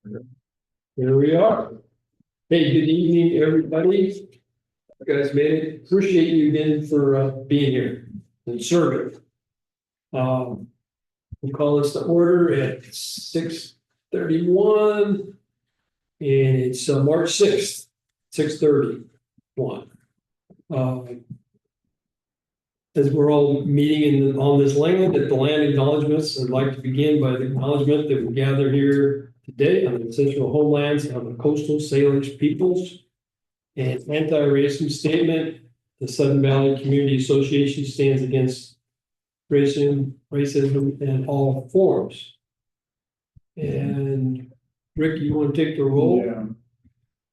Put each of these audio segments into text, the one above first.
Here we are. Hey, good evening, everybody. You guys made it. Appreciate you again for being here and serving. We'll call this to order at 6:31, and it's March 6th, 6:31. As we're all meeting on this land at the land acknowledgements, I'd like to begin by the acknowledgement that we gather here today on the ancestral homelands of the coastal Salish peoples. And anti-racism statement, the Southern Valley Community Association stands against racism in all forms. And Rick, you want to take the roll? Yeah.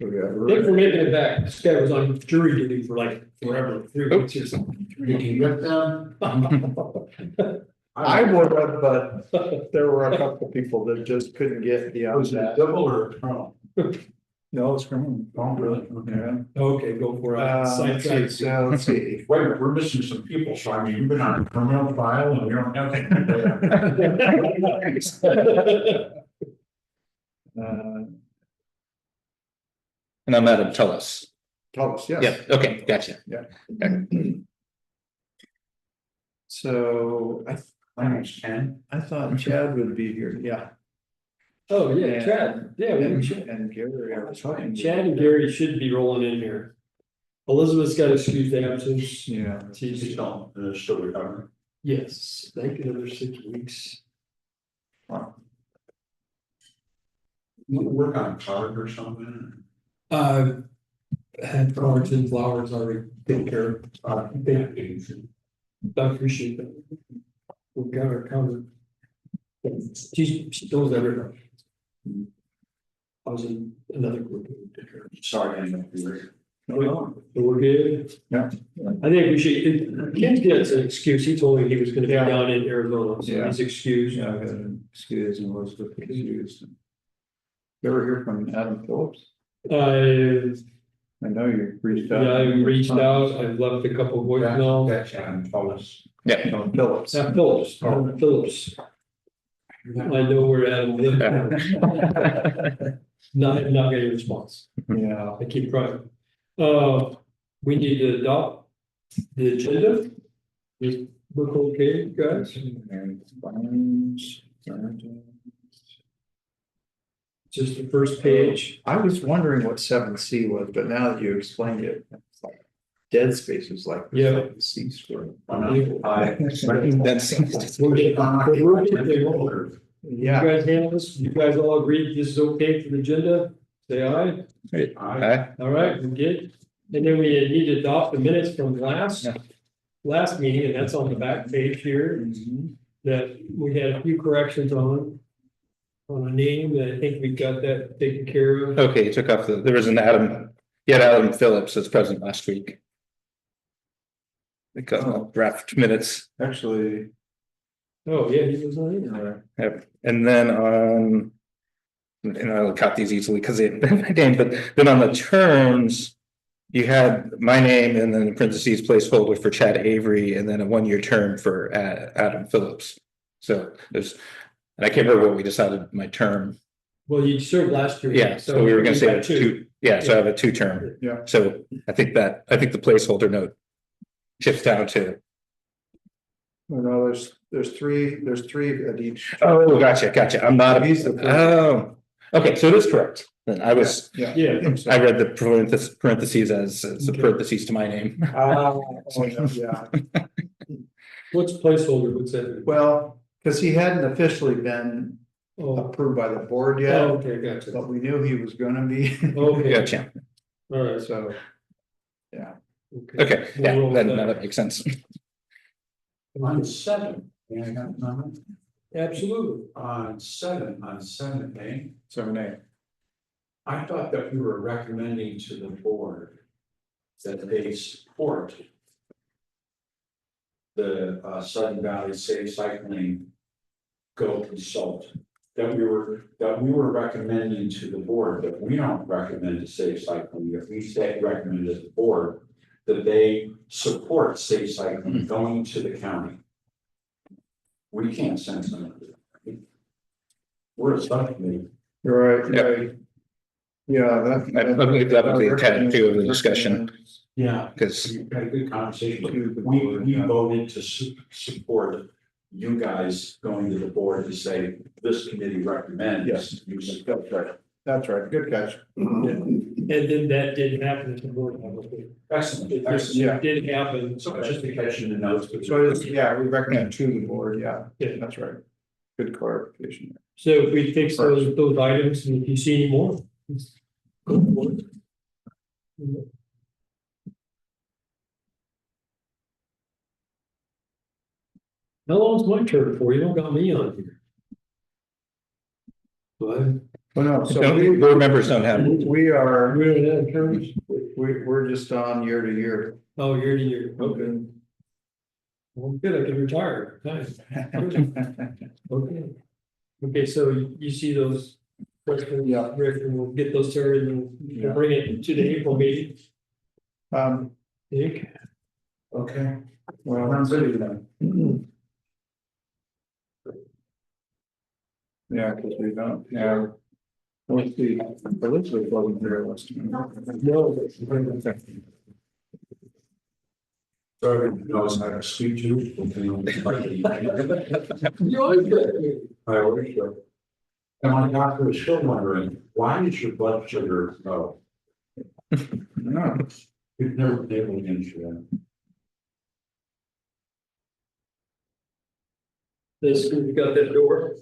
Thanks for making it back. This guy was on jury duty for like forever, 3 weeks or something. You can get them. I would have, but there were a couple people that just couldn't get beyond that. Double or criminal? No, it's criminal. Oh, really? Yeah. Okay, go for it. Let's see, so let's see. Wait a minute, we're missing some people, so I mean, you've been on a criminal file and we don't have anything. And I'm Adam Tullis. Tullis, yes. Yeah, okay, gotcha. Yeah. Okay. So My name's Ken. I thought Chad would be here, yeah. Oh, yeah, Chad. Yeah, we should. And Gary, I was talking. Chad and Gary should be rolling in here. Elizabeth's got excused absence. Yeah. She's, Still recovering. yes, thank you, another 6 weeks. Wow. You want to work on a card or something? Had cards and flowers already taken care of. I appreciate that. We've got her covered. She knows everything. I was in another group. Sorry, I didn't know you were. So we're good. Yeah. I think we should, Ken gets an excuse. He told me he was gonna be Yeah. down in Arizona, so Yeah. he's excused. Yeah, I got an excuse and Elizabeth excused. You ever hear from Adam Phillips? I know you reached out. reached out, I've left a couple of voicemails. That's Adam Tullis. Yeah, No, Phillips. Phillips. I know where Adam lives. Not getting a response. Yeah. I keep trying. We need to adopt the agenda. Does look okay, guys? Just the first page. I was wondering what 7C was, but now that you explained it, it's like dead spaces like. Yeah. C square. that's. We're getting there. You Yeah, guys handle this? You guys all agree this is okay for the agenda? Say aye. Aye. All right, we're good. And then we need to adopt the minutes from last meeting, and that's on the back page here, that we had a few corrections on a name, and I think we've got that taken care of. Okay, you took off there was an Adam, you had Adam Phillips that's present last week. We got draft minutes. actually. Oh, yeah, he was on here. Yep. And then and I'll cut these easily because they my name, but then on the terms, you had my name and then in parentheses placeholder for Chad Avery and then a 1-year term for Adam Phillips. So there's, and I can't remember what we decided my term. Well, you served last year. Yeah, so we were gonna you've say got two. Yeah, so I have a 2-term. Yeah. So I think the placeholder note shifts down to. No, there's three at each. Oh, gotcha. I'm not. He's the first. Oh, okay, so it is correct. Then I was, Yeah. Yeah. I think so. I read the parentheses as a parentheses to my name. Yeah, What's placeholder? What's that? well, because he hadn't officially been Oh, approved by the board yet, okay, gotcha. but we knew he was gonna be, Okay, Gotcha. all right. so. Yeah, Okay, yeah, We'll roll with that makes sense. On 7, may I have a comment? Absolutely. On 7A, 7A. I thought that we were recommending to the board that they support the Southern Valley Safe Cycling Go Consult. That we were recommending to the board, that we don't recommend to Safe Cycling, if we say recommend as a board, that they support safe cycling going to the county. We can't send them. We're a subcommittee. Right, Yeah. right. Yeah, I believe that was the intent too of the discussion, Yeah. because We had a good conversation. To the We board, we yeah. voted to support you guys going to the board to say, this committee recommends. Yes. You That's right. That's right, good catch. And then that didn't happen at the board level. Excellent, It excellent. Yeah. did happen. So just to catch in the notes. But So it's, yeah, we recommend to the board, yeah, Yeah. that's right. Good clarification. So if we fix those items, and if you see any more, go for it. How long's my turn for? You don't got me on here. But Well, no, so board members don't have. we are, we don't have terms. we're just on year to year. Oh, year to year. Okay. Well, good. I can retire. Nice. Okay. Okay, so you see those questions, Yeah. Rick, and we'll get those started and Yeah. we'll bring it to the April meeting. Nick? Okay. Well, Sounds good then. yeah, because we don't, yeah. Let's see, Elizabeth wasn't here last time. No. Sorry, knows how to speak to. You always get. I always do. And my doctor is still wondering, why is your blood sugar low? No, You've never been able to answer that. This, we got that door.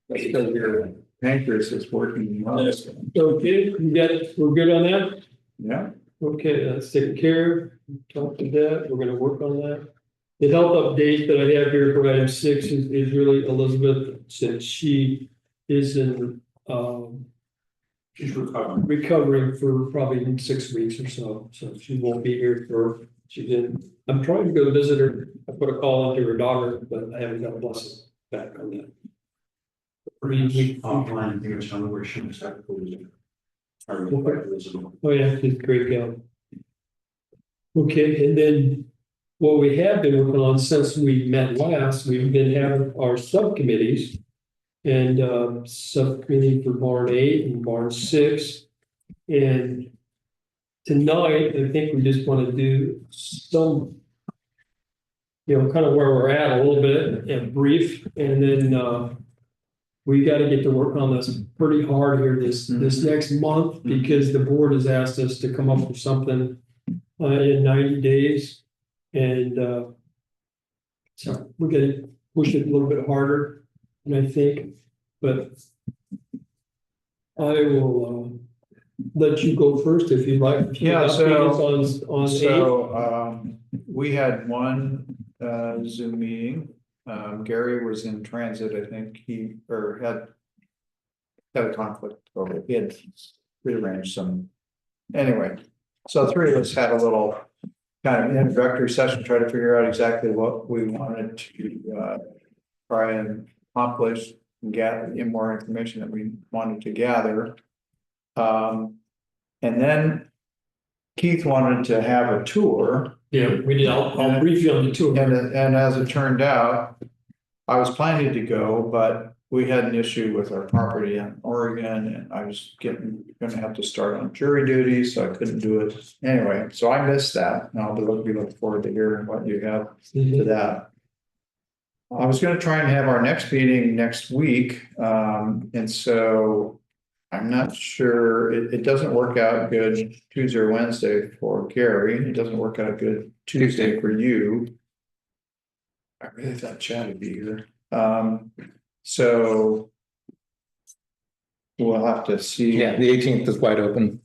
that's because your pancreas is working well. Okay, you got it, we're good on that? Yeah, Okay, that's taken care of. Talk to that, we're gonna work on that. The health update that I have here for item 6 is really Elizabeth, since she is in, She's recovering. recovering for probably 6 weeks or so she won't be here she didn't. I'm trying to go visit her. I put a call into her daughter, but I haven't got a blessing back on that. Offline, here, tell me where she was at. Oh, yeah, she's a great gal. Okay, and then what we have been working on since we met last, we've been having our subcommittees. And subcommittee for barn 8 and barn 6. And tonight, I think we just want to do some, kind of where we're at a little bit and brief, and then we got to get to work on this pretty hard here this next month, because the board has asked us to come up with something in 90 days. And so we're going to push it a little bit harder, and I think, but I will let you go first if you'd like. Yeah, so- on 8. so, we had one, Zoom meeting. Gary was in transit, I think had a conflict over, he had rearranged some. Anyway, so 3 of us had a little kind of introductory session, try to figure out exactly what we wanted to, try and accomplish and gather in more information that we wanted to gather. And then Keith wanted to have a tour. Yeah, we did. I'll brief you on the tour. And as it turned out, I was planning to go, but we had an issue with our property in Oregon, and I was gonna have to start on jury duty, so I couldn't do it. Anyway, so I missed that, and I'll be looking forward to hearing what you have to that. I was gonna try and have our next meeting next week, and so I'm not sure, it doesn't work out good Tuesday or Wednesday for Gary, it doesn't work out good Tuesday for you. I really thought Chad would be here, so we'll have to see. Yeah, the 18th is wide open.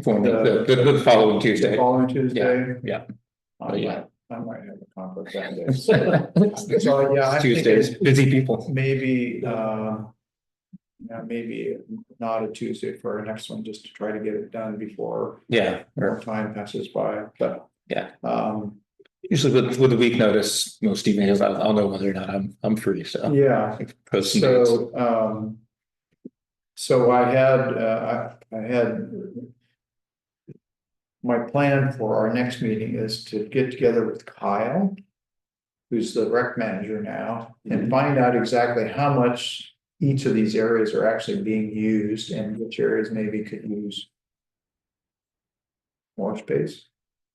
For me, the following Tuesday. Following Tuesday? Yeah. I might have a conflict that day. So, yeah, I think Tuesdays, busy people. maybe, maybe not a Tuesday for our next one, just to try to get it done before Yeah, more time passes by, but. Yeah. Usually with a week notice, most emails, I'll know whether or not I'm free, so. yeah, Post some dates. so I had. My plan for our next meeting is to get together with Kyle, who's the rec manager now, and find out exactly how much each of these areas are actually being used and which areas maybe could use more space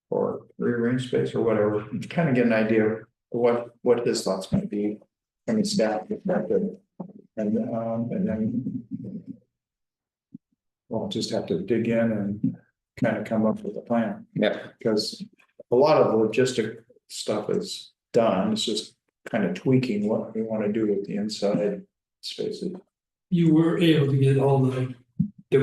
or rearrange space or whatever, kind of get an idea of what his thoughts might be from his staff perspective. And then we'll just have to dig in and kind of come up with a plan. Yeah. Because a lot of the logistic stuff is done, it's just kind of tweaking what we want to do with the inside spaces. You were able to get all the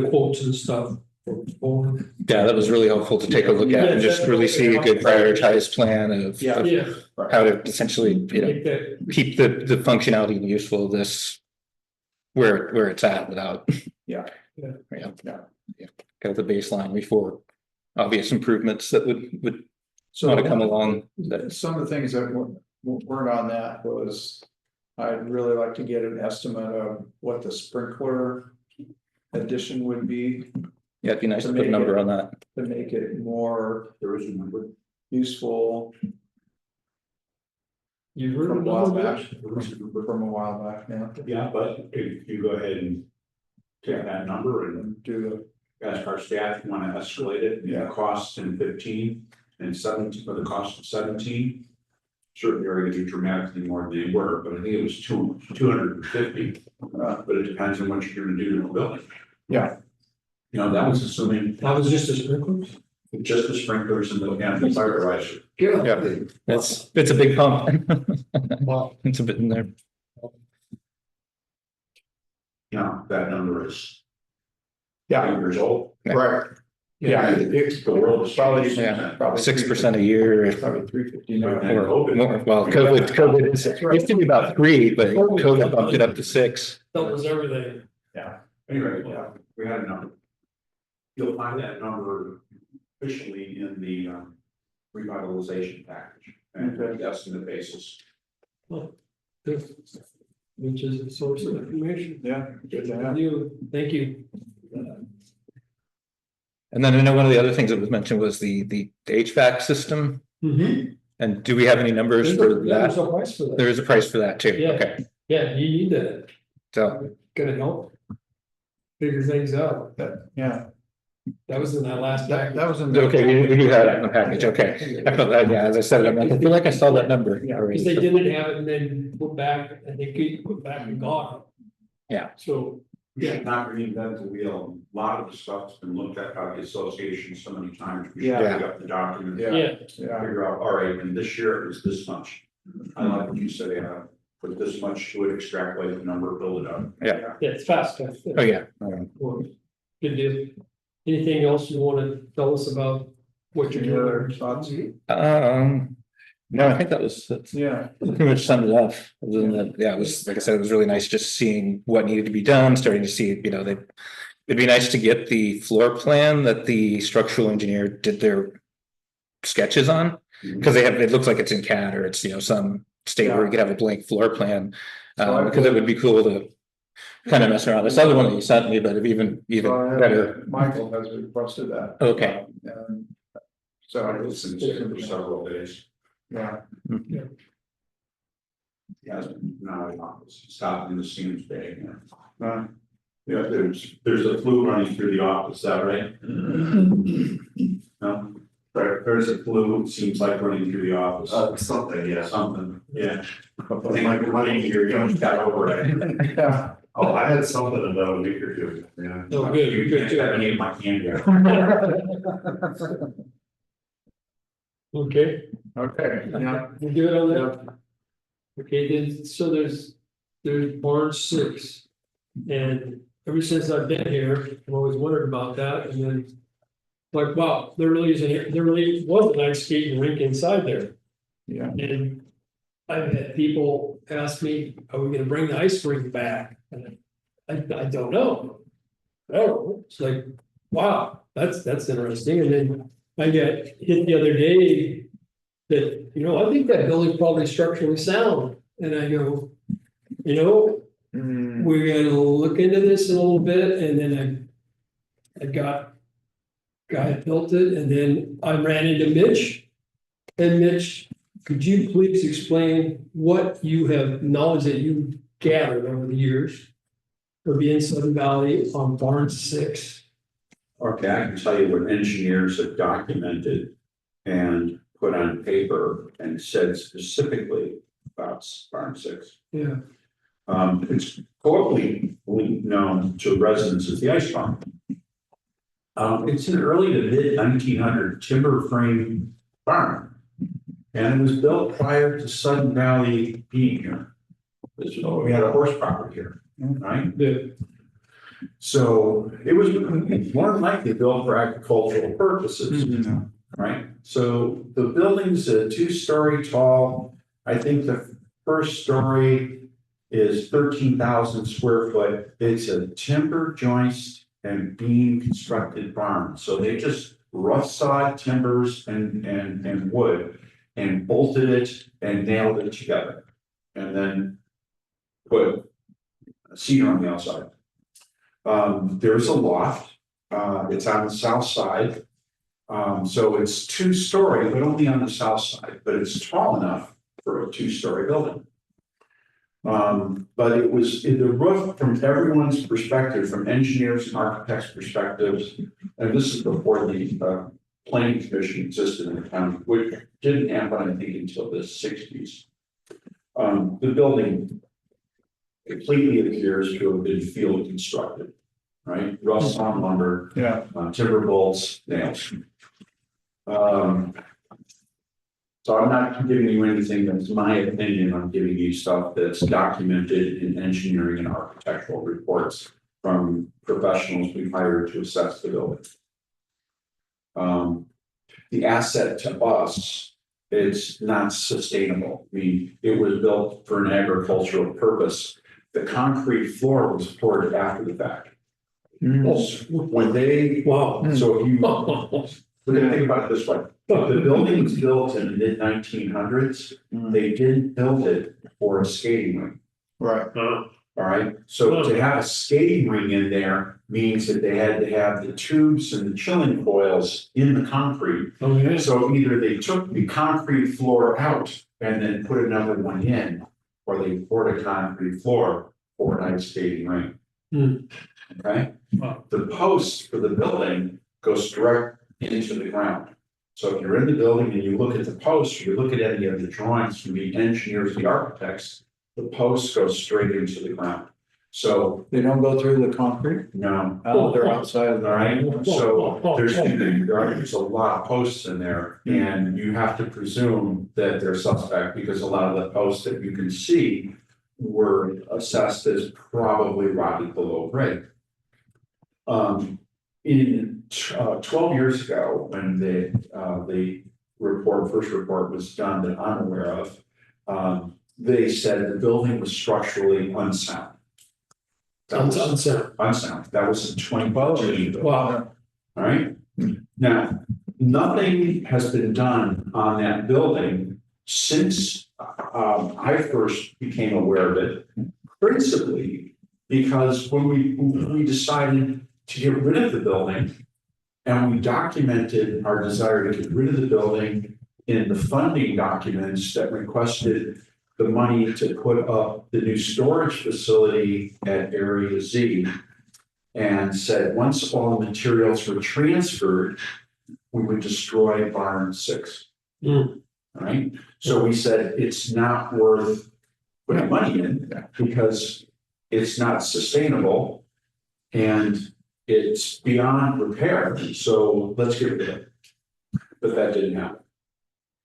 quotes and stuff. Yeah, that was really helpful to take a look at and just really see a good prioritized plan of Yeah. Yeah. how to essentially, Make that- keep the functionality and useful of this where it's at without. Yeah. Yeah. Kind of the baseline before obvious improvements that would So want to come along. some of the things that weren't on that was, I'd really like to get an estimate of what the sprinkler addition would be Yeah, it'd be nice to put a number on that. to make it more There is a number. useful You heard from a of while that? back, from a while back now. Yeah, but if you go ahead and take that number and And do ask our staff, you want to escalate it, Yeah. the costs in 15 and 17, for the cost of 17. Certainly are going to be dramatically more than they were, but I think it was 250. But it depends on what you're going to do to the building. Yeah. You know, that was assuming That was just a sprinklers? just the sprinklers and the fire riser. Yeah, it's a big pump. Wow. It's a bit in there. You know, that number is Yeah, 8 years old. right. Yeah, it's The world is probably, Yeah. probably 6% a year. Probably 350 now. And Or COVID. more. Well, COVID is, it used to be about 3, but COVID bumped it up to 6. That was everything. Anyway, yeah, we had a number. You'll find that number officially in the revitalization package and the estimate basis. Which is a source of information. Yeah, good to have. Thank you. And then I know one of the other things that was mentioned was the HVAC system. And do we have any numbers for There's that? a price for that. There is a price for that too. Yeah. Okay, Yeah, you need that. so, Gonna help. Figure things out. Yeah, That was in that last that pack. was in the. okay, we do have it in the package. Okay. I felt that, yeah, as I said, I feel like I saw that number already. Because they didn't have it and then put back, and they could put back and got it. Yeah. So, We should not reinvent the wheel. A lot of the stuff's been looked at by the association so many times. We should Yeah. pick up the document. Yeah. yeah, Yeah, Figure out, all right, and this year it was this much. I like what you said, put this much to it, extrapolate the number, build it up. yeah, it's fast. Oh, yeah. Good deal. Anything else you want to tell us about what you're any other doing? thoughts? No, I think that's Yeah, pretty much summed it up. Other than that, yeah, it was, like I said, it was really nice just seeing what needed to be done, starting to see, it'd be nice to get the floor plan that the structural engineer did their sketches on. Because it looks like it's in CAD or it's, some state where you could have a blank floor plan. Because it would be cool to kind of mess around. This other one that you sent me, but even better. Michael has requested that. Okay. So I I listened to it for several days. yeah, He hasn't, no, stopped in the Siemens Bay. uh, Yeah, there's a flu running through the office, is that right? No, there's a flu, it seems like running through the office. Something, yeah. Something, yeah. I think like running here, you know, got over it. yeah. Oh, I had something about a week or two, yeah. Oh, good, You good, can't have good. any of my candy. Okay, Okay, yeah, we're good on that? Okay, then, so there's barn 6. And ever since I've been here, I've always wondered about that, and then. Like, wow, there really was an ice skating rink inside there, yeah, and. I've had people ask me, are we gonna bring the ice rink back? And I don't know. Oh, it's like, wow, that's interesting, and then I got hit the other day. That, I think that building's probably structurally sound, and I go, Mm, we're gonna look into this a little bit, and then I got. Guy built it, and then I ran into Mitch. And Mitch, could you please explain what you have knowledge that you gathered over the years will be in Sudden Valley on barn 6. Okay, I can tell you what engineers have documented and put on paper and said specifically about barn 6. Yeah. It's colloquially known to residents as the ice farm. It's an early to mid 1900 timber frame barn. And it was built prior to Sudden Valley being here. We had a horse property here, right? Yeah. So it was more than likely built for agricultural purposes, right? So the building's a 2-story tall. I think the first story is 13,000 square foot. It's a timber joist and beam constructed barn. So they just rough sawed timbers and wood and bolted it and nailed it together. And then put a cedar on the outside. There's a loft. It's on the south side. So it's 2-story, but only on the south side, but it's tall enough for a 2-story building. But it was in the roof from everyone's perspective, from engineers and architects' perspectives. And this is before the planning commission existed in the county, which didn't happen, I think, until the 60s. The building completely appears to have been field constructed, right? Rough sawn lumber, timber bolts, nails. So I'm not giving you anything that's my opinion. I'm giving you stuff that's documented in engineering and architectural reports from professionals we hired to assess the building. The asset to us, it's not sustainable. I mean, it was built for an agricultural purpose. The concrete floor was poured after the fact. When they, so if you think about it this way, the building was built in the mid 1900s. They didn't build it for a skating rink. Right. All right. So to have a skating ring in there means that they had to have the tubes and the chilling coils in the concrete. Okay. So either they took the concrete floor out and then put another one in, or they poured a concrete floor for an ice skating rink. Okay. The post for the building goes direct into the ground. So if you're in the building and you look at the post, or you look at any of the drawings from the engineers, the architects, the posts go straight into the ground. So They don't go through the concrete? no, They're outside of the. all right. So there's a lot of posts in there, and you have to presume that they're suspect because a lot of the posts that you can see were assessed as probably rotted below grade. In 12 years ago, when the first report was done that I'm aware of, they said the building was structurally unsound. Unsound. That was in 2012. Wow. All right. Now, nothing has been done on that building since I first became aware of it, principally because when we decided to get rid of the building, and we documented our desire to get rid of the building in the funding documents that requested the money to put up the new storage facility at Area Z, and said once all materials were transferred, we would destroy barn 6. All right. So we said it's not worth putting money in because it's not sustainable and it's beyond repair. So let's get rid of it. But that didn't happen.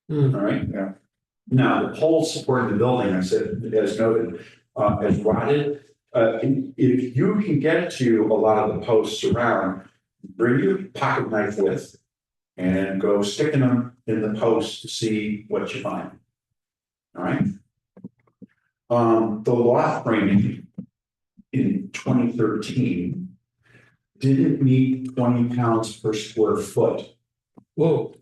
All right. Yeah. Now, the pole supporting the building, I said, as noted, has rotted. If you can get to a lot of the posts around, bring your pocket knife with and go sticking them in the post to see what you find. All right. The loft framing in 2013 didn't meet 20 pounds per square foot. Whoa.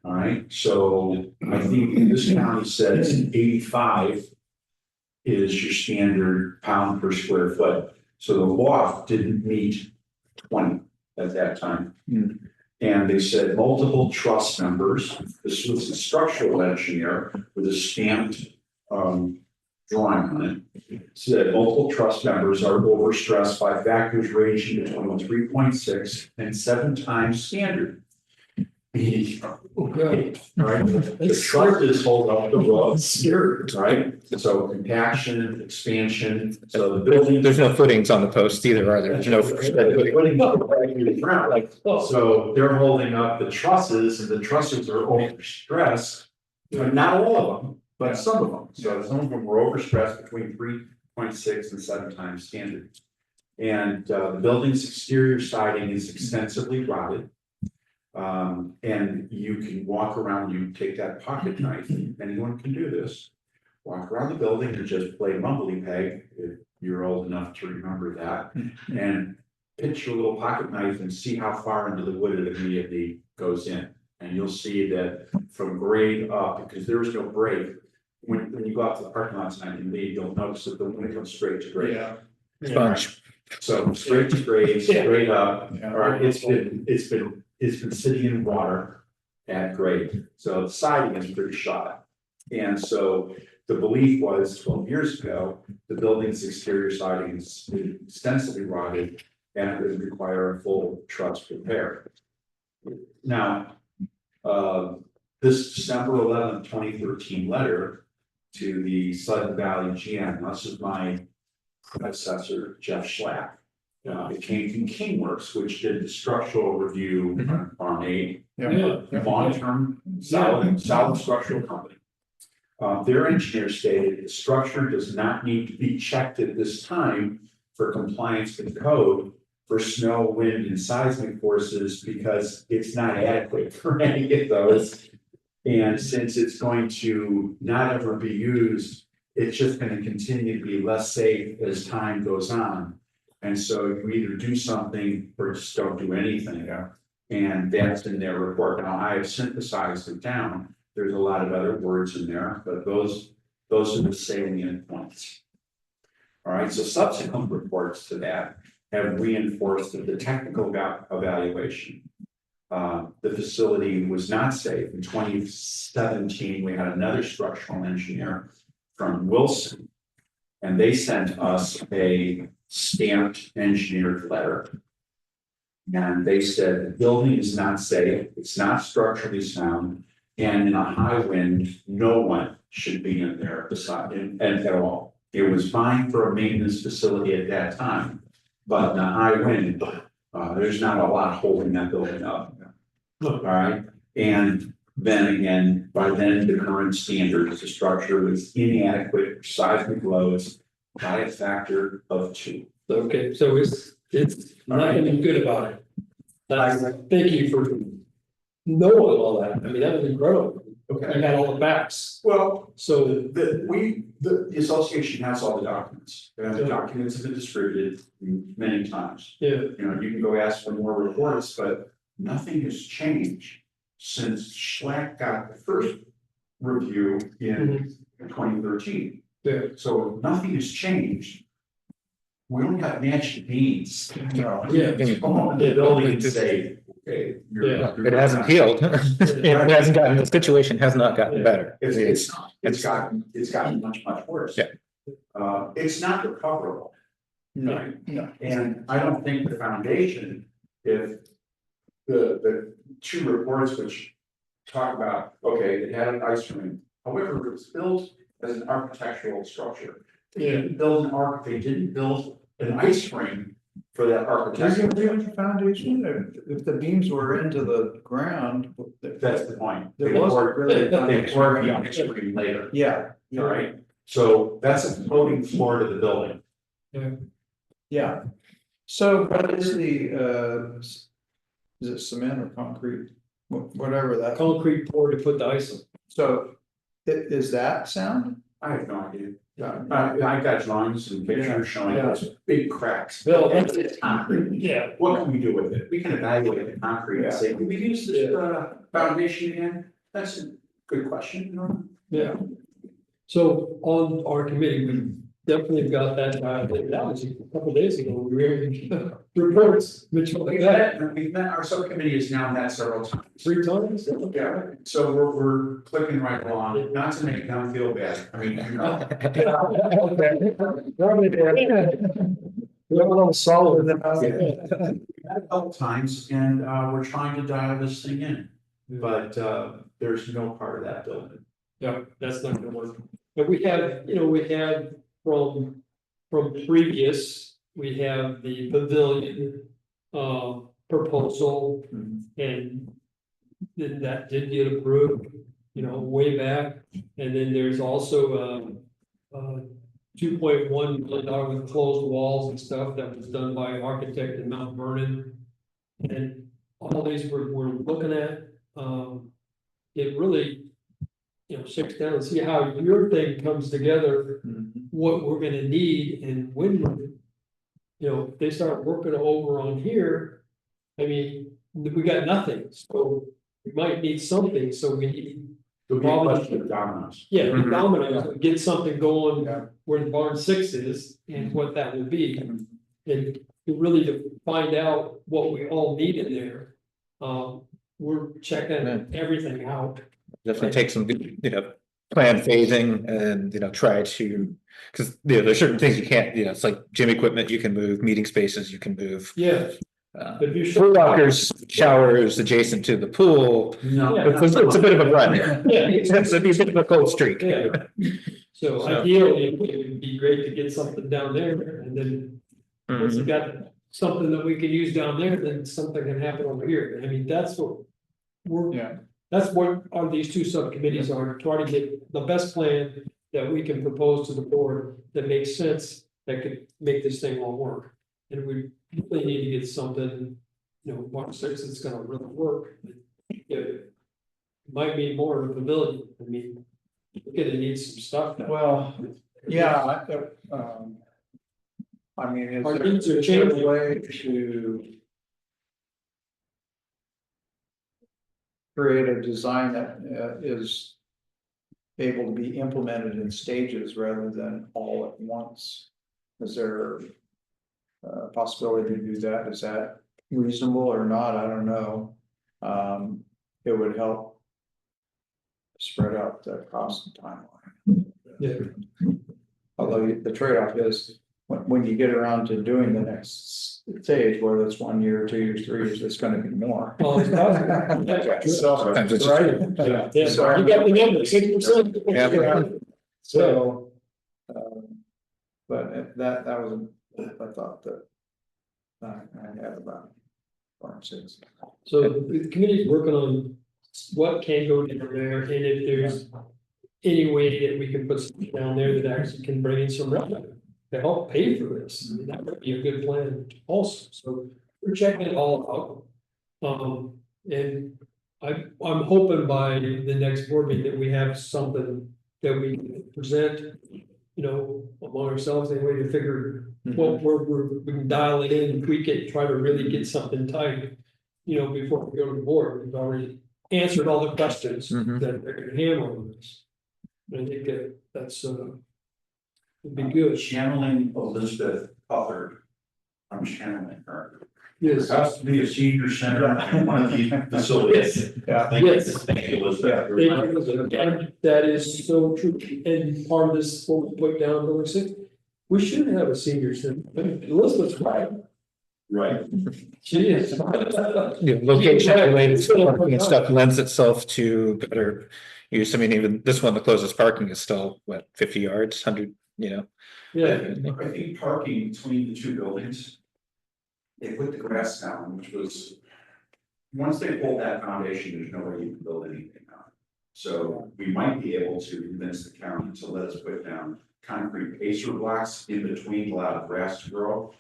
All right, so I think this county says 85 is your standard pound per square foot. So the loft didn't meet 20 at that time. And they said multiple truss members. This was a structural engineer with a stamped drawing on it. Said multiple trust members are overstressed by factors ranging between 3.6 and 7 times standard. Okay. Right, the trust is hold up the roads, right? So compaction, expansion, so the building. There's no footings on the posts either, are there? There's no. Putting up right through the ground, like, Oh. so they're holding up the trusses, and the trusses are overstressed. Not all of them, but some of them, so some of them were overstressed between 3.6 and 7 times standard. And the building's exterior siding is extensively rotted. And you can walk around, you take that pocket knife, anyone can do this. Walk around the building and just play mumbly peg, if you're old enough to remember that. And pitch your little pocket knife and see how far into the wood it immediately goes in. And you'll see that from grade up, because there is no break. When you go out to the parking lot tonight and leave, you'll notice that the wind comes straight to grade. Sponge. So straight to grade, straight up, Yeah. or it's been sitting in water at grade. So the siding is pretty shot. And so the belief was 12 years ago, the building's exterior siding is extensively rotted and it would require a full truss repair. Now, this December 11th, 2013 letter to the Sudden Valley GM, this is my predecessor, Jeff Schlack. It came from Kingworks, which did the structural review on a long-term solid structural company. Their engineer stated the structure does not need to be checked at this time for compliance with code for snow, wind, and seismic forces because it's not adequate for any of those. And since it's going to not ever be used, it's just going to continue to be less safe as time goes on. And so you either do something or just don't do anything. And that's in their report. Now I have synthesized it down. There's a lot of other words in there, but those are the salient points. All right, so subsequent reports to that have reinforced that the technical evaluation, the facility was not safe. In 2017, we had another structural engineer from Wilson, and they sent us a stamped engineered letter. And they said the building is not safe, it's not structurally sound, and in a high wind, no one should be in there beside and at all. It was fine for a maintenance facility at that time, but in a high wind, there's not a lot holding that building up. All right, and then again, by then the current standards, the structure was inadequate for seismic loads by a factor of 2. Okay, so it's nothing good about it. Thank you for knowing all that. I mean, that was incredible. Okay. I got all the facts. Well, So the association has all the documents. The documents have been distributed many times. yeah, You know, you can go ask for more reports, but nothing has changed since Schlack got the first review in 2013. yeah. So nothing has changed. We only got magic beans. Yeah. The building and say, okay. Yeah. It hasn't healed. It hasn't gotten, the situation has not gotten better. It's gotten much worse. Yeah. It's not recoverable. No. And I don't think the foundation, if the 2 reports which talk about, okay, it had an ice rink, however, it was built as an architectural structure. They didn't build an ice rink for that architectural. The foundation, if the beams were into the ground. That's the point. There wasn't really. They poured the ice rink later, Yeah. all right? So that's a floating floor to the building. Yeah. So what is the, is it cement or concrete? Whatever that, Concrete pour to put the ice on. so is that sound? I have no idea. Yeah. I got drawings and pictures showing Yeah. those big cracks. Bill, that's It's concrete. Yeah. What can we do with it? We can evaluate the concrete and say, can we use this foundation again? That's a good question. Yeah. So on our committee, we definitely got that, that was a couple days ago, we were hearing reports, Mitch, like We've that, met, our subcommittee has now met several times. 3 times. Yeah, so we're clicking right along, not to make them feel bad, I mean, you know. We're a little solid. We've met a couple times and we're trying to dial this thing in, but there's no part of that building. Yeah, that's not gonna work. But we have, we have from previous, we have the pavilion proposal. And then that did get approved, way back. And then there's also $2.1 million with closed walls and stuff that was done by an architect in Mount Vernon. And all these we're looking at, it really, shakes down and see how your thing comes together, what we're gonna need and when, if they start working over on here, I mean, we got nothing, so we might need something, so we need. There'll be a question of dominoes. Yeah, we dominate, get something going where the barn 6 is and what that will be. And really to find out what we all need in there. We're checking everything out. Definitely take some, plan phasing and, try to, because, there's certain things you can't, it's like gym equipment you can move, meeting spaces you can move. Yeah. But if you're Pool lockers, showers adjacent to the pool, No. it's a bit of a run. Yeah. It's a bit of a cold streak. Yeah. So ideally, it would be great to get something down there and then once you got something that we can use down there, then something can happen over here. I mean, that's what that's what these 2 subcommittees are, trying to get the best plan that we can propose to the board that makes sense, that could make this thing all work. And we really need to get something, barn 6 that's gonna really work. It might be more of a pavilion. I mean, we're gonna need some stuff. Well, yeah, I mean, Our is needs are there changing. a way to create a design that is able to be implemented in stages rather than all at once? Is there a possibility to do that? Is that reasonable or not? I don't know. It would help spread out the cost and timeline. Yeah. Although the trade-off is when you get around to doing the next stage, whether it's 1 year, 2 years, 3 years, it's gonna be more. Oh, it's possible. So, Sometimes it's right? Yeah, So- you got the number, 6%. Yeah. So, but that was a thought that I had about farm 6. So the committee's working on what can go down there, and if there's any way that we can put something down there that actually can bring in some revenue to help pay for this, I mean, that would be a good plan also, so we're checking it all out. And I'm hoping by the next board meeting that we have something that we can present, among ourselves, any way to figure what we can dial it in, tweak it, try to really get something tight, before we go to the board. We've already answered all the questions that they're gonna handle on this. And I think that's would be good. Channeling Elizabeth Huthert. I'm channeling her. Yes. There has to be a senior center in one of these facilities. Yeah. Yes. Thank you, Elizabeth. That is so true, and part of this, what we put down, number 6, we should have a senior center, but Elizabeth's right. Right. She is. Location related parking and stuff lends itself to better use. I mean, even this one, the closest parking is still, 50 yards, 100, Yeah, I think parking between the 2 buildings. They put the grass down, which was, once they pulled that foundation, there's no way you can build anything on it. So we might be able to convince the county to let us put down concrete pacer blocks in between, allow the grass to grow.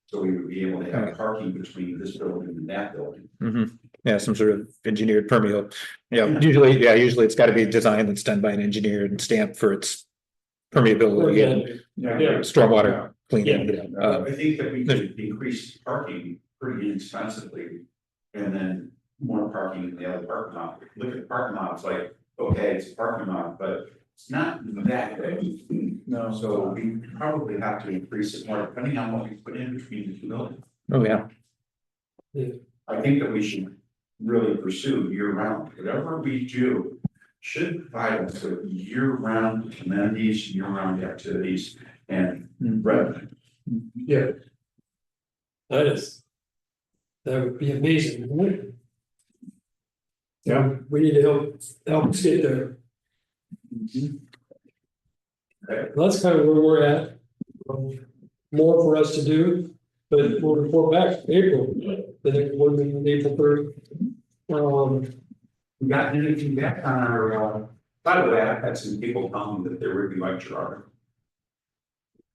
So we would be able to have parking between this building and that building. Yeah, some sort of engineered permeable. Usually it's got to be designed that's done by an engineer and stamped for its permeability and stormwater cleaning. I think that we could increase parking pretty inexpensively. And then more parking in the other parking lot. Look at the parking lot, it's like, okay, it's a parking lot, but It's not that big, No, so we probably have to increase it more depending on what we put in between the two buildings. Oh, yeah. I think that we should really pursue year round, whatever we do. Should provide us with year round amenities, year round activities and revenue. Yeah. That would be amazing, wouldn't it? Yeah. We need to help us get there. Okay. That's kind of where we're at. More for us to do, but we'll report back in April, the next one meeting, April 3rd. We got anything back on our, by the way, I've had some people tell me that they really liked your article.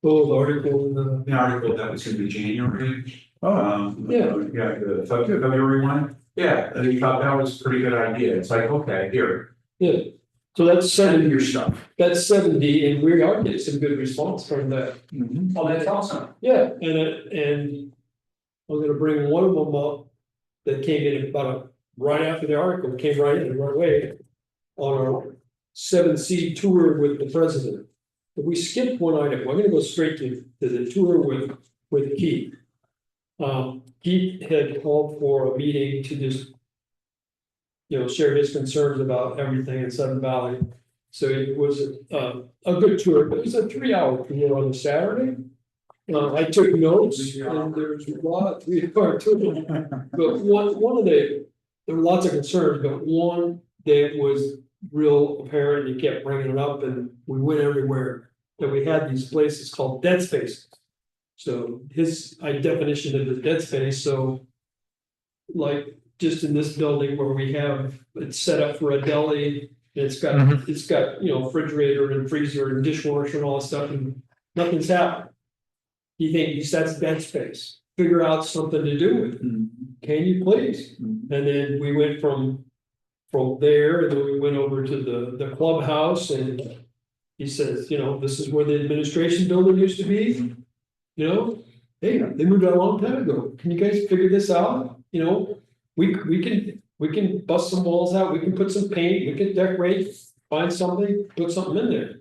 The article in the. The article that was in the January. Yeah. Yeah, the February one. Yeah, and he thought that was a pretty good idea. It's like, okay, here, Yeah, so that's send 70, your stuff. that's 70, and we are getting some good response from that. Oh, that's awesome. Yeah, and I'm gonna bring one of them up that came in right after the article, came right in right away on our 7C tour with the president. But we skipped one item. We're gonna go straight to the tour with Keith. Keith had called for a meeting to just, share his concerns about everything in Sudden Valley. So it was a good tour, but it was a 3-hour tour on a Saturday. I took notes and there's a lot, 3-hour tour. But there were lots of concerns, but one that was real apparent, he kept bringing it up and we went everywhere. That we had these places called dead spaces. So his definition of the dead space, so like just in this building where we have, it's set up for a deli. It's got, refrigerator and freezer and dishwasher and all that stuff and nothing's happened. He thinks that's dead space, figure out something to do with it. Can you please? And then we went from there, and then we went over to the clubhouse and he says, this is where the administration building used to be. Hey, they moved out a long time ago. Can you guys figure this out? We can bust some walls out, we can put some paint, we can decorate, find something, put something in there.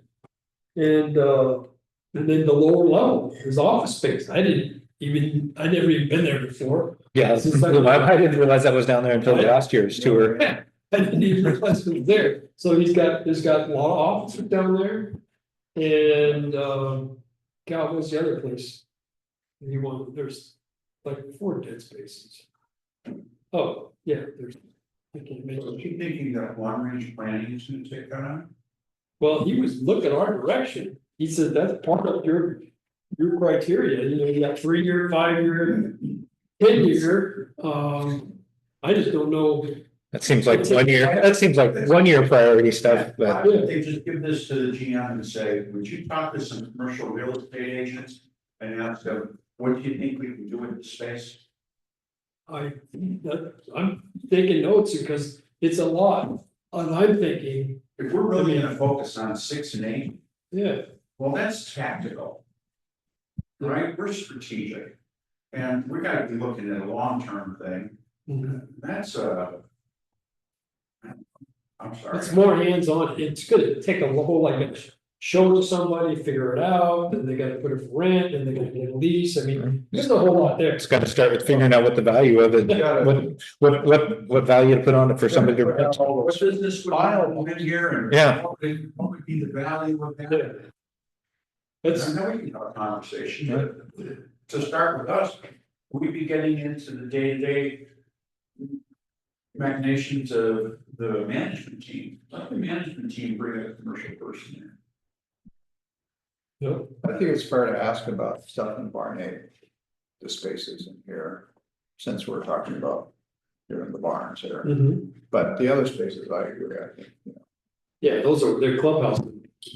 And then the lower level, his office space, I never even been there before. Yeah, I didn't realize that was down there until last year's tour. I didn't even realize it was there. So there's got a lot of offices down there. And God, what's the other place? There's like 4 dead spaces. Oh, yeah, I can't make So keep thinking that long range planning is gonna take that on? Well, he was looking our direction. He said that's part of your criteria. You got 3-year, 5-year, 10-year. I just don't know. That seems like 1 year, that seems like 1 year priority stuff, Why but don't they just give this to the GM and say, would you talk to some commercial real estate agents? And ask them, what do you think we can do with the space? I'm taking notes because it's a lot. And I'm thinking, If we're really gonna focus on 6 and 8, yeah, well, that's tactical. Right, we're strategic. And we gotta be looking at a long-term thing. That's I'm sorry. it's more hands-on. It's gonna take a whole show it to somebody, figure it out, and they gotta put it for rent, and they gotta get a lease. I mean, there's a whole lot there. it's got to start with figuring out what the value of it, what value to put on it for somebody to rent. What business would file in here and Yeah. what would be the value of that? It's, I know we can have a conversation, but to start with us, we'd be getting into the day-to-day machinations of the management team. Let the management team bring a commercial person in. I think it's fair to ask about stuff in Barn 8, the spaces in here, since we're talking about doing the barns here. But the other spaces, I agree, I think, yeah, those are their clubhouse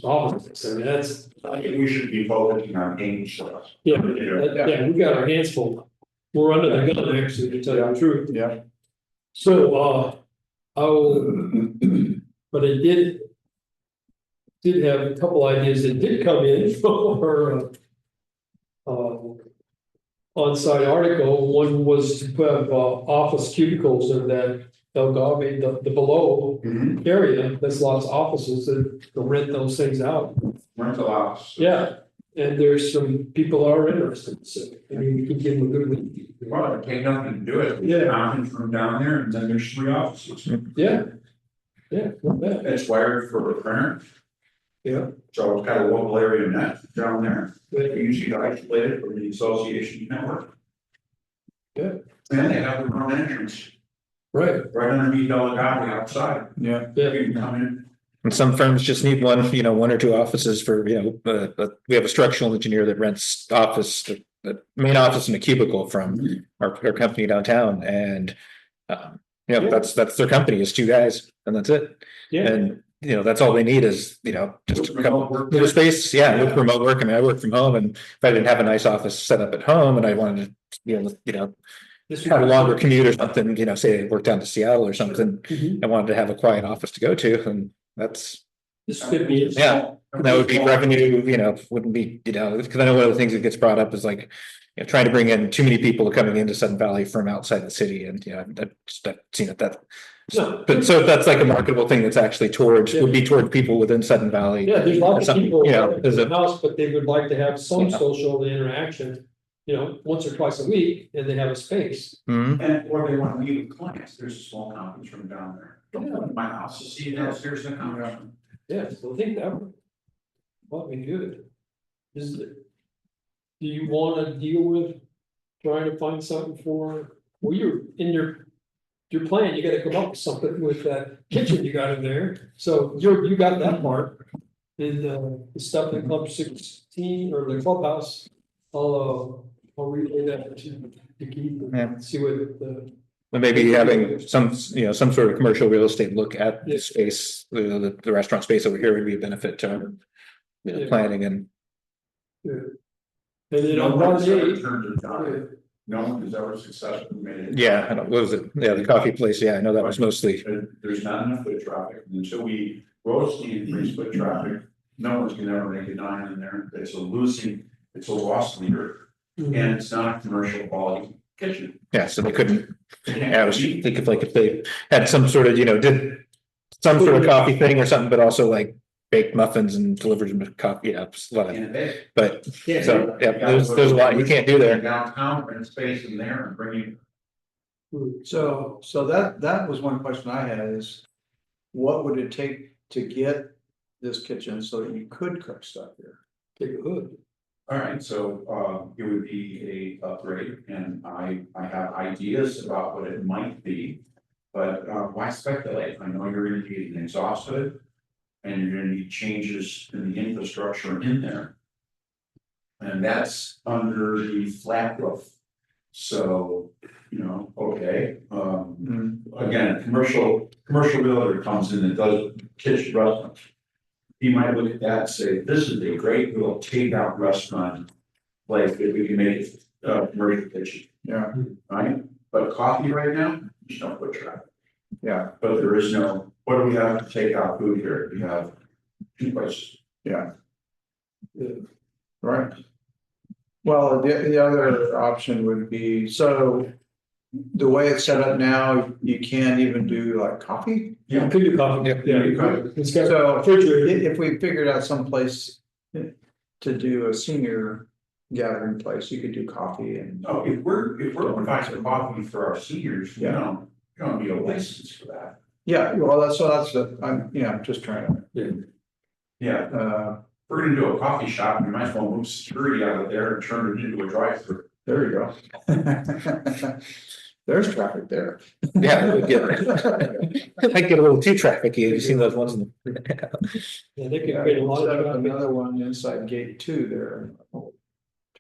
offices. I mean, I think we should be focusing on paying stuff. yeah, we got our hands full. We're under the gun, actually, to tell you the truth. Yeah. So, I will, but I did have a couple ideas that did come in for, on-site article, one was to have office cubicles in that Elgave, the below area, there's lots of offices that to rent those things out. Rental house. Yeah, and there's some people that are interested, so, I mean, we can give them a good lead. Well, it take nothing to do it. Yeah. Conference room down there, and then there's 3 offices. Yeah. Yeah, not bad. It's wired for the printer, Yeah. so it's got a local area net down there. But, They usually isolate it from the association network. Yeah. And they have their own entrance, right, right underneath Elgave outside. Yeah, yeah, You can come in. And some firms just need one, 1 or 2 offices for, but we have a structural engineer that rents office, the main office in a cubicle from our company downtown and. That's their company is 2 guys and that's it. yeah, And, that's all they need is, just a Remote work. little space. Yeah, with remote work. I mean, I work from home and if I didn't have a nice office set up at home and I wanted to, this have a would- longer commute or something, say I worked down to Seattle or something. Mhm. I wanted to have a quiet office to go to and that's, This could be. yeah, that would be revenue, wouldn't be, because I know one of the things that gets brought up is like. Trying to bring in too many people coming into Sudden Valley from outside the city and, I've seen it that. No. But so if that's like a marketable thing that's actually would be toward people within Sudden Valley. Yeah, there's lots of Something, people there's in a, the house, but they would like to have some Yeah. social interaction, once or twice a week, and they have a space. Mhm. And, or they want to meet with clients, there's a small conference room down there. Don't Yeah. come to my house to see downstairs in the conference room. Yeah, so I think that would be good. Is it? Do you wanna deal with trying to find something well, you're in your plan, you gotta come up with something with that kitchen you got in there, so you got that part. And the stuff in Club 16 or the clubhouse, I'll relay that to Keith Yeah. and see what But maybe having some sort of commercial real estate look at Yeah. the space, the restaurant space over here would be a benefit to our. Yeah. Planning and, and then No on one's ever 1A. turned it down. No one has ever successfully made it. I don't, what was it? Yeah, the coffee place. Yeah, I know that was mostly, There's not enough foot traffic, and until we grossly increase foot traffic, no one's gonna ever make a dime in there, it's a loss leader, and it's not a commercial quality kitchen. so they couldn't, I was thinking if they had some sort of, did. Some sort of coffee thing or something, but also like baked muffins and delivered them coffee, it's a lot of, In a day. but, Yeah. so, there's a lot you can't do there. Downtown, rent space in there and bring you. so that was one question I had is. What would it take to get this kitchen so that you could cook stuff here? Take a hood. All right, so it would be a upgrade, and I have ideas about what it might be. But why speculate? I know you're gonna need an exhaust hood. And you're gonna need changes in the infrastructure in there. And that's under the flat roof. So, okay, again, commercial builder comes in and does kitchen restaurants. He might look at that and say, this is a great little takeout restaurant. Place if we can make it commercial kitchen, Yeah, right? But coffee right now, there's no foot traffic. yeah, But there is no, what do we have to take out food here? We have 2 places. yeah. Right. Well, the other option would be, so. The way it's set up now, you can't even do like coffee. You could do coffee. Yeah. you could. It's got a So refrigerator. if we figured out some place to do a senior gathering place, you could do coffee and. Oh, if we're providing coffee for our seniors, you don't need a license for that. Yeah, well, that's I'm just trying Yeah, to, we're gonna do a coffee shop, we might as well move security out of there and turn it into a drive-through. there you go. There's traffic there. Yeah, it might get a little too trafficy. You've seen those ones in the. Yeah, they could Yeah, create a lot set of up traffic. another one inside gate 2 there. Oh,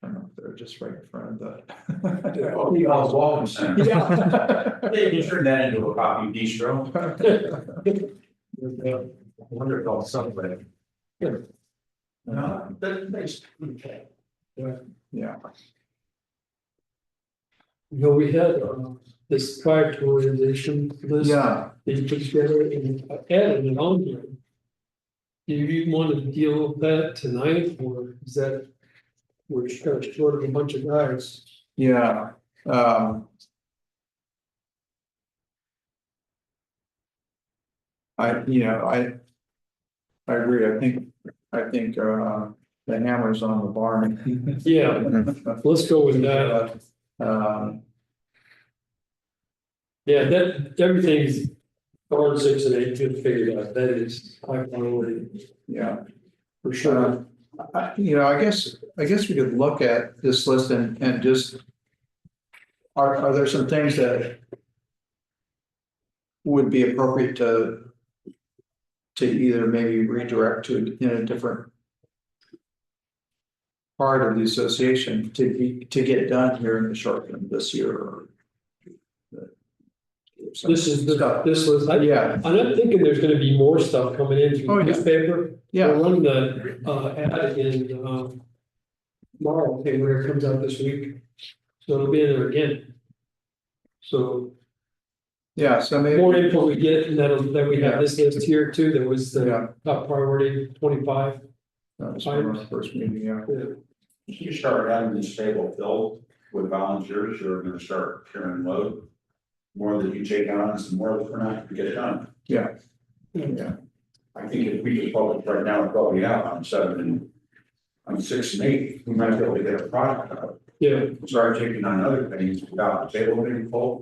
turn up there, just right in front of the. Oh, we got a Walton Center. Yeah. You can turn that into a coffee bistro. I wonder if all something. That's. Yeah, We had this prioritization list. yeah, That you put together and added it on here. Do you want to deal with that tonight, or is that? We're kind of short of a bunch of guys. Yeah, I agree, I think, the hammer's on the barn. Yeah, let's go with that. Yeah, that, everything's on 6 and 8 to figure out, that is high priority, Yeah. for sure. I guess we could look at this list and just. Are there some things that would be appropriate to either maybe redirect to in a different part of the association to get done here in the short term this year? Or This is this was, Yeah, I'm not thinking there's gonna be more stuff coming in through Oh, the yeah. newspaper. yeah, We'll run the, ad in, tomorrow, okay, where it comes out this week. So it'll be in there again. So yeah, so maybe. more info we get, and then we have Yeah. this list here too, that was the Yeah, top priority, 25. that was from our first meeting, yeah. Yeah. You start having this table filled with volunteers who are gonna start carrying load. More that you take on, the more that we're not gonna get it done. Yeah. I think if we just focus right now, probably out on 7 and on 6 and 8, we might be able to get a product out. Yeah, Start taking on other things without the table being full.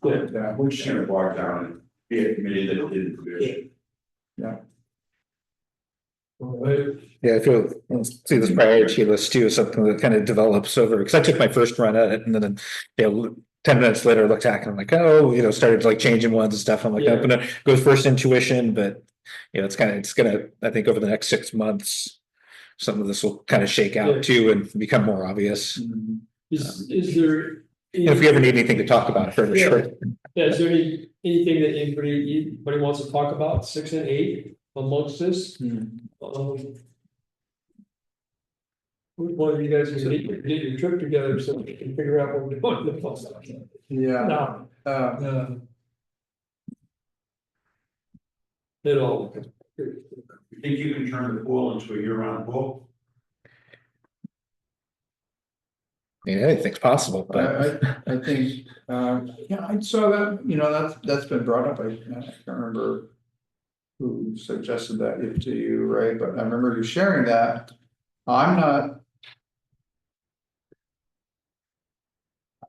Yeah. We're just gonna walk down and be a committee that didn't produce. all right. Yeah, I feel, see this priority list too, is something that kind of develops over, because I took my first run at it and then, 10 minutes later, I looked back and I'm like, oh, started like changing ones and stuff. I'm like, Yeah. I'm gonna go with first intuition, but it's gonna, I think over the next 6 months, some of this will kind of shake Yeah. out too and become more obvious. Mhm. Is there? And if we ever need anything to talk about, for Yeah. sure. Yeah, is there anything that anybody wants to talk about, 6 and 8 amongst this? Which one of you guys can get your trip together so we can figure out what we're doing? Yeah. No. Uh, It all. You think you can turn the pool into a year-round pool? Anything's possible, but I think, yeah, I saw that, that's been brought up, I can't remember. Who suggested that to you, right, but I remember you sharing that. I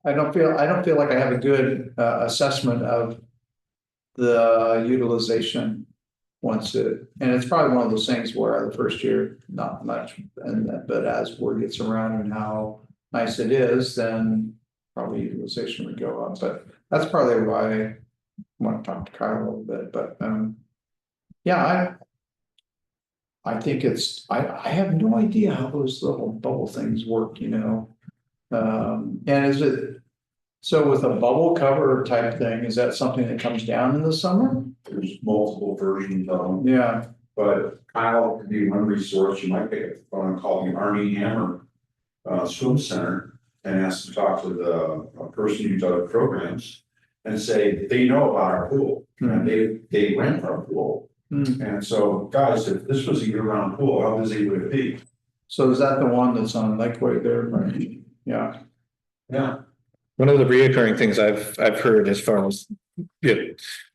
don't feel like I have a good assessment of the utilization. And it's probably one of those things where the first year, not much, but as word gets around and how nice it is, then probably utilization would go up, but that's probably why I want to talk to Kyle a little bit, but yeah, I think I have no idea how those little bubble things work, and is it, so with a bubble cover type thing, is that something that comes down in the summer? There's multiple versions of them, Yeah, but Kyle could be one resource. You might pick up the phone and call the Army Hammer Swim Center and ask to talk to the person who does programs and say they know about our pool and they rent our pool. And so, guys, if this was a year-round pool, how busy would it be? so is that the one that's on Lakeway there, right? Yeah. Yeah. one of the reoccurring things I've heard as far as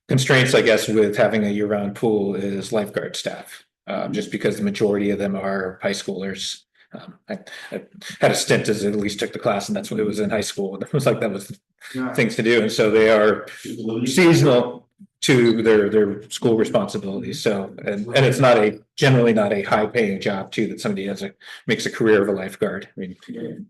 constraints, I guess, with having a year-round pool is lifeguard staff. Just because the majority of them are high schoolers. I had a stint as at least took the class, and that's what it was in high school. It was like that was things to do, and so they are seasonal to their school responsibilities. So and it's generally not a high paying job too that somebody makes a career of a lifeguard. I mean,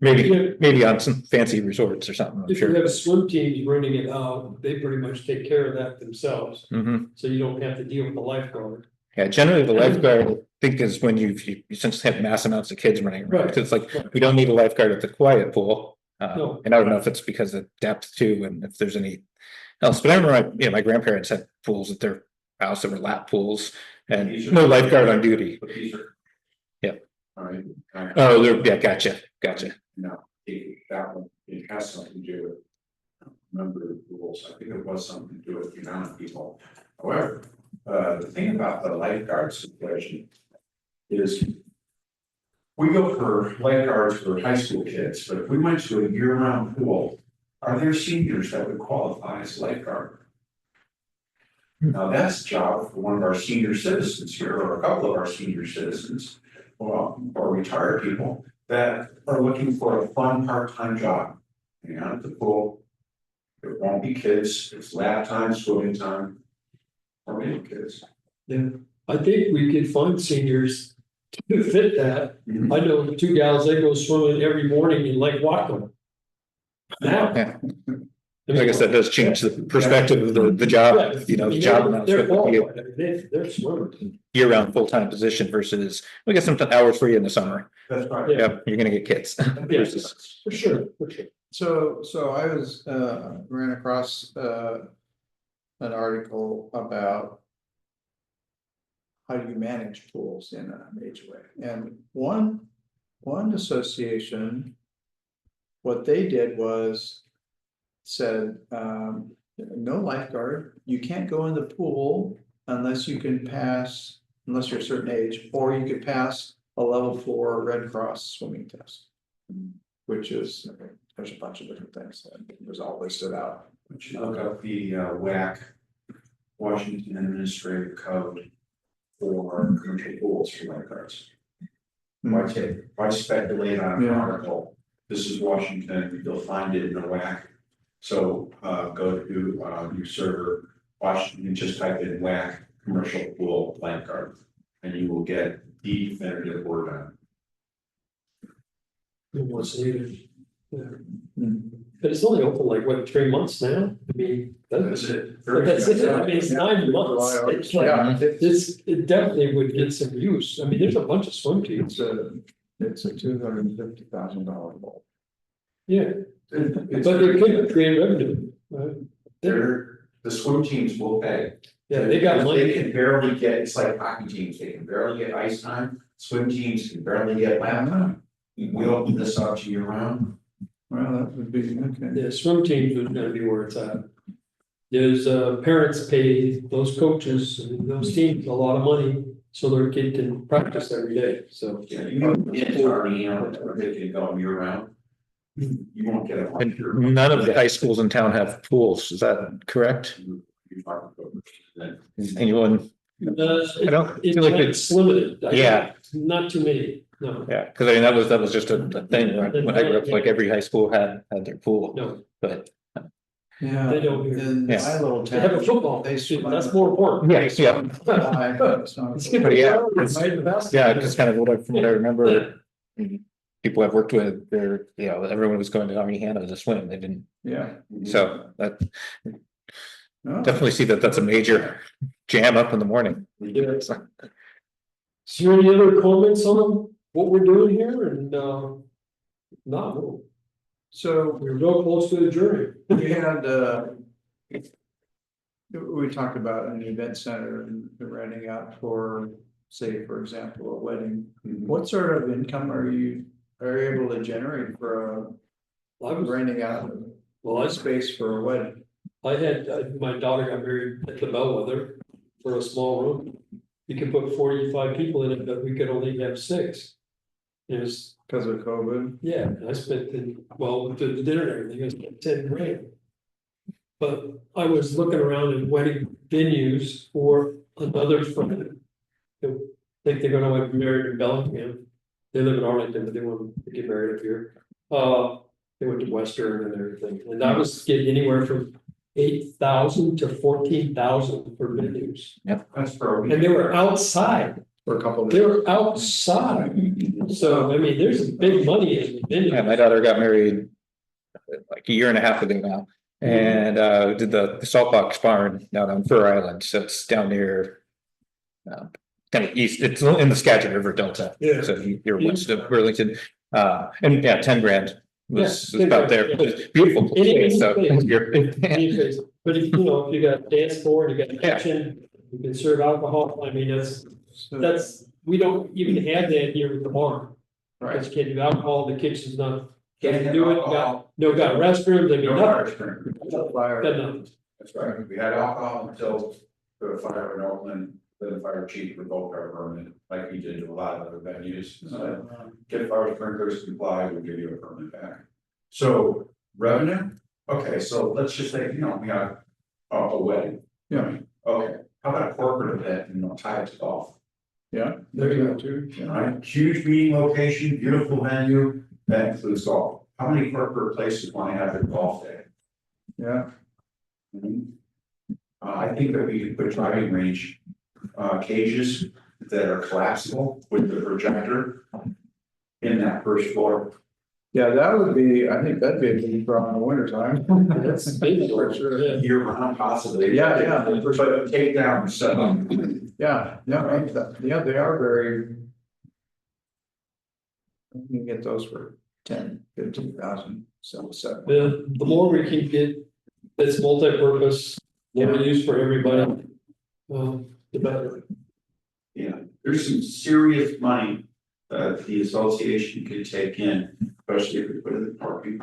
maybe on some fancy resorts or something. I'm If you sure. have swim teams running it out, they pretty much take care of that themselves, so you don't have to deal with the lifeguard. Yeah, generally the lifeguard, I think, is when you essentially have mass amounts of kids running around. Right. Because it's like, we don't need a lifeguard at the quiet pool. No. And I don't know if it's because of depth too, and if there's any else, but I remember my grandparents had pools at their house that were lap pools and no lifeguard on duty. But these are. Yeah. All right. Oh, yeah, gotcha. No, that one, it has something to do with. Number of rules, I think it was something to do with the amount of people. However, the thing about the lifeguard situation is we go for lifeguards for high school kids, but if we went to a year-round pool, are there seniors that would qualify as lifeguard? Now, that's a job for one of our senior citizens here, or a couple of our senior citizens, or retired people that are looking for a fun part-time job. Hang out at the pool. There won't be kids, it's lap time, swimming time, or maybe kids. Yeah, I think we could find seniors to fit that. I know 2 gals, they go swimming every morning in Lake Waterman. Now. Yeah. I guess that does change the perspective of the job, you know, the job They're announcement would be qualified. They're swimming. a year-round full-time position versus, I guess, some hours for you in the summer. That's right. Yeah, you're gonna get kids. Yes, for sure, for sure. So I was, ran across, an article about how do you manage pools in a major way, and one association, what they did was said, no lifeguard, you can't go in the pool unless you can pass, unless you're a certain age, or you could pass a level 4 Red Cross swimming test. Which is, there's a bunch of different things that was all listed out. But you look up the WAC, Washington Administrative Code for commercial pools for lifeguards. Why speculate on an article? This is Washington, you'll find it in the WAC. So go to your server, Washington, just type in WAC commercial pool lifeguard, and you will get the definitive word on it. It was needed. Yeah. But it's only open like, what, 3 months now? I mean, That's it. that's it. I mean, it's 9 months. It's like, Yeah, it definitely would get some use. I mean, there's a bunch of swim teams. it's a $250,000 goal. Yeah, but they could create revenue. Right? The swim teams will pay. Yeah, they got They money. can barely get, it's like hockey teams, they can barely get ice time, swim teams can barely get lap time. We open this up to year round. Well, that would be, okay. Yeah, swim teams would gonna be where it's at. There's parents pay those coaches and those teams a lot of money so their kid can practice every day, so. Yeah, you know, it's already, you know, they can go year round. You won't get a. And none of the high schools in town have pools, is that correct? Anyone? I don't It's feel like it's limited. Yeah. Not too many, no, Yeah, because I mean, that was just a thing, when I grew up, like every high school had their pool, no, but. Yeah. They don't here. In Yeah. my little they have a town. football, They swim. that's more important. Yeah, It's good But yeah, for it's- the basket. yeah, because kind of from what I remember, people I've worked with, they're, you know, everyone was going to Army Hannah to swim, they didn't, Yeah. so that, No. definitely see that that's a major jam up in the morning. Yeah. Is there any other comments on what we're doing here and no, So we're real close to the jury. we had, we talked about an event center and renting out for, say, for example, a wedding. What sort of income are you able to generate for I was, renting out well, a space for a wedding? I had, my daughter got married at the Bellwether for a small room. You could put 45 people in it, but we could only have 6. It was, Because of COVID? yeah, I spent, with the dinner and everything, I spent 10 grand. But I was looking around at wedding venues for another friend. Who think they're gonna get married in Bellingham. They live in Arlington, but they want to get married up here. They went to Western and everything, and I was getting anywhere from 8,000 to 14,000 for venues. That's for a week. And they were outside, For a couple of they were outside. So, I mean, there's big money in the Yeah, venues. my daughter got married like a year and a half ago now, and did the Saltbox Barn down on Fur Island, so it's down near. Kind of east, it's in the Skagit River Delta. Yeah. So you're west of Burlington, and yeah, 10 grand was Yeah, about there, $10,000. but it's beautiful place, so. Anyways, but if, if you got dance floor, you got Yeah. kitchen, you can serve alcohol, I mean, that's, we don't even have that here with the barn. Because you can't do alcohol, the kitchen's not, can't do it, you got, no, got restrooms, I mean, No nothing. fire. Fire. Got nothing. That's right, we had alcohol until the fire in Oakland, then the fire chief revoked our permit, like he did to a lot of other venues. So, get fire sprinklers comply, we'll give you a permit back. So revenue, okay, so let's just say, we got a wedding. Yeah. Okay, how about a corporate event, tie it to golf? Yeah. There you go. Too. All right, huge meeting location, beautiful venue, that includes golf. How many corporate places want to have their golf day? Yeah. I think that we could put driving range cages that are collapsible with the projector in that first floor. Yeah, that would be, I think that'd be a big problem in the winter time. That's big, For sure. yeah. Year round possibly. Yeah. But take down some. Yeah, they are very. You can get those for 10,000-15,000, so. The more we can get that's multi-purpose, more use for everybody, the better. Yeah, there's some serious money that the association could take in, especially if we put it in parking.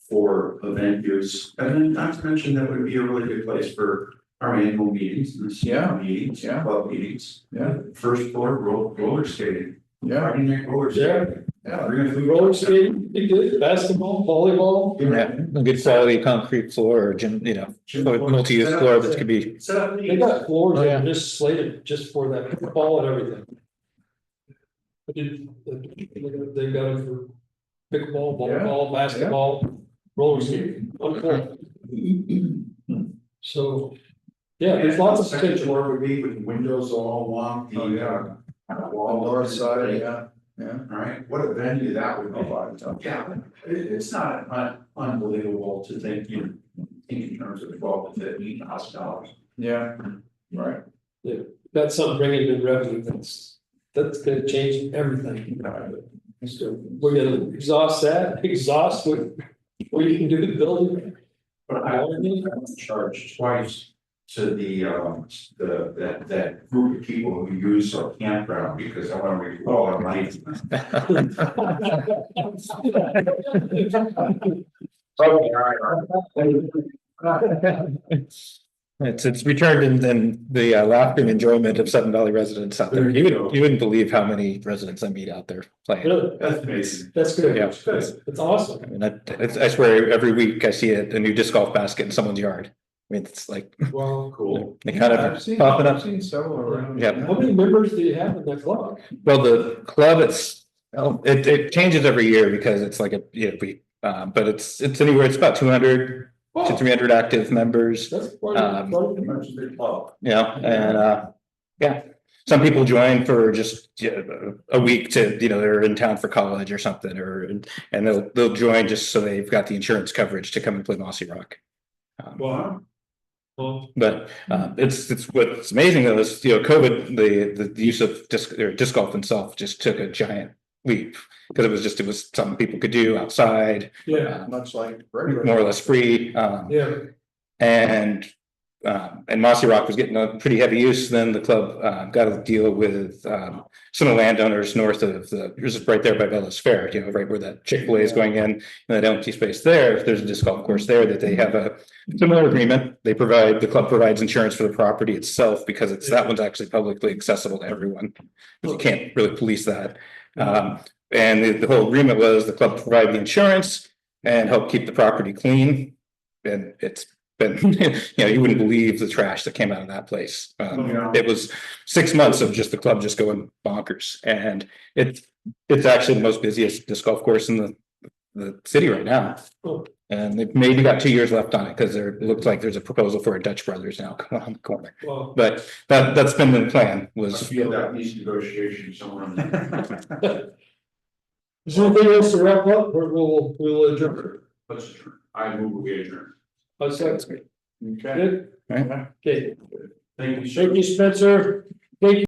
For event use, and then not to mention that would be a really good place for our annual meetings and meetings, club meetings. Yeah. First floor roller skating. Yeah. Friday night roller skating. Yeah. We're gonna do Roller skating, be good, basketball, volleyball. Yeah, a good quality concrete floor or gym, multi-use floor that could be, They got floors Oh, that yeah. are just slated just for that ball and everything. They've got it for pickleball, volleyball, basketball, roller skating. Okay. So, yeah, there's lots of second potential. floor would be with windows all along the wall. North side, yeah. All right, what a venue that would be. Yeah, it's not unbelievable to think, think in terms of $12,000 to $15,000. Yeah, right. That's something bringing in revenue, that's gonna change everything. So we're gonna exhaust what you can do to the building. But I only charge twice to that group of people who use our campground because I want to recall our money. it's returned in the laughter and enjoyment of Sudden Valley residents out there. You wouldn't believe how many residents I meet out there playing. Really, That's amazing. that's good, Yeah. it's awesome. I mean, I swear every week I see a new disc golf basket in someone's yard. I mean, it's like, Well, Cool. they kind I've of seen popping up. several around. Yeah. how many members do you have in that club? Well, the club, it changes every year because it's like but it's anywhere, it's about 200 to 300 active members. That's quite Um, That's a big club. And some people join for just a week to, they're in town for college or something, and they'll join just so they've got the insurance coverage to come and play Mossy Rock. Wow. Well, But it's what's amazing though is COVID, the use of disc golf itself just took a giant leap because it was something people could do outside, yeah, Much like regular. more or less free. yeah, And Mossy Rock was getting a pretty heavy use. Then the club got a deal with some of the landowners north of just right there by Bella's Fair, right where that Chick-fil-A is going in, and that empty space there. There's a disc golf course there that they have a similar agreement. The club provides insurance for the property itself because that one's actually publicly accessible to everyone. You can't really police that. And the whole agreement was the club provide the insurance and help keep the property clean. And it's been, you wouldn't believe the trash that came out of that place. It was 6 months of just the club just going bonkers, and it's actually the most busiest disc golf course in the city right now. Oh. And they've maybe got 2 years left on it because it looks like there's a proposal for a Dutch Brothers now on the corner. well, But that's been the plan I was. feel that needs negotiation somewhere. in there. is there anything else to wrap up, or we'll adjourn? Let's adjourn. I move we adjourn. That's Okay. good, Right. okay, Thank you. thank you, Spencer, thank you.